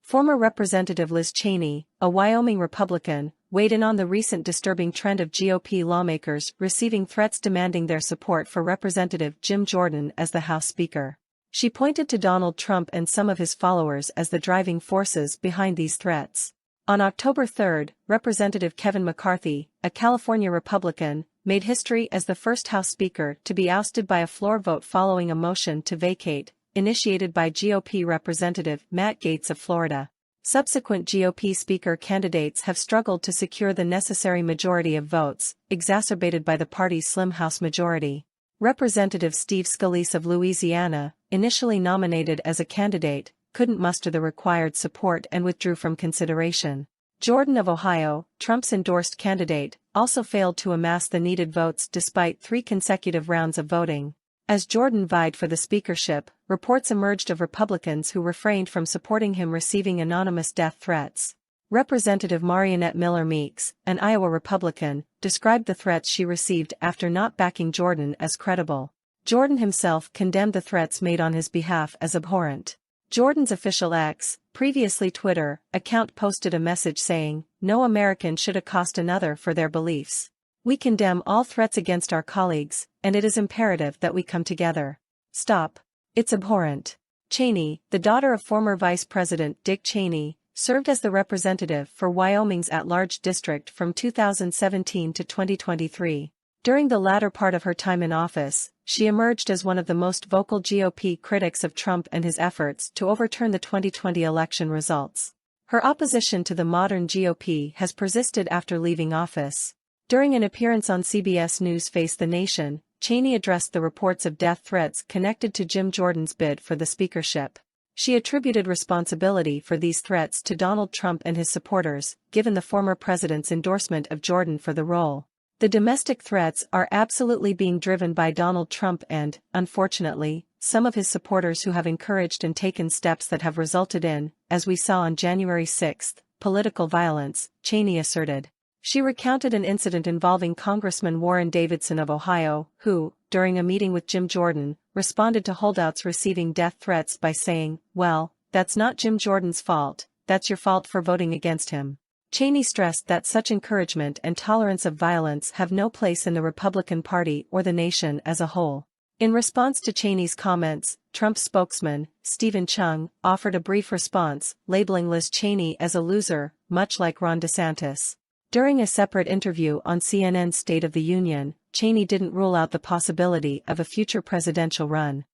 Former Representative Liz Cheney, a Wyoming Republican, weighed in on the recent disturbing trend of GOP lawmakers receiving threats demanding their support for Representative Jim Jordan as the House Speaker. She pointed to Donald Trump and some of his followers as the driving forces behind these threats. On October 3, Representative Kevin McCarthy, a California Republican, made history as the first House Speaker to be ousted by a floor vote following a motion to vacate, initiated by GOP Representative Matt Gaetz of Florida. Subsequent GOP Speaker candidates have struggled to secure the necessary majority of votes, exacerbated by the party's slim House majority. Representative Steve Scalise of Louisiana, initially nominated as a candidate, couldn't muster the required support and withdrew from consideration. Jordan of Ohio, Trump's endorsed candidate, also failed to amass the needed votes despite 3 consecutive rounds of voting. As Jordan vied for the speakership, reports emerged of Republicans who refrained from supporting him receiving anonymous death threats. Representative Marionette Miller Meeks, an Iowa Republican, described the threats she received after not backing Jordan as credible. Jordan himself condemned the threats made on his behalf as abhorrent. Jordan's official X, previously Twitter, account posted a message saying, "No American should accost another for their beliefs. We condemn all threats against our colleagues, and it is imperative that we come together. Stop. It's abhorrent." Cheney, the daughter of former Vice President Dick Cheney, served as the representative for Wyoming's at-large district from 2017 to 2023. During the latter part of her time in office, she emerged as one of the most vocal GOP critics of Trump and his efforts to overturn the 2020 election results. Her opposition to the modern GOP has persisted after leaving office. During an appearance on CBS News' Face the Nation, Cheney addressed the reports of death threats connected to Jim Jordan's bid for the speakership. She attributed responsibility for these threats to Donald Trump and his supporters, given the former president's endorsement of Jordan for the role. The domestic threats are absolutely being driven by Donald Trump and, unfortunately, some of his supporters who have encouraged and taken steps that have resulted in, as we saw on January 6, political violence, Cheney asserted. She recounted an incident involving Congressman Warren Davidson of Ohio, who, during a meeting with Jim Jordan, responded to holdouts receiving death threats by saying, "Well, that's not Jim Jordan's fault, that's your fault for voting against him." Cheney stressed that such encouragement and tolerance of violence have no place in the Republican Party or the nation as a whole. In response to Cheney's comments, Trump's spokesman, Stephen Chung, offered a brief response, labeling Liz Cheney as a loser, much like Ron DeSantis. During a separate interview on CNN's State of the Union, Cheney didn't rule out the possibility of a future presidential run.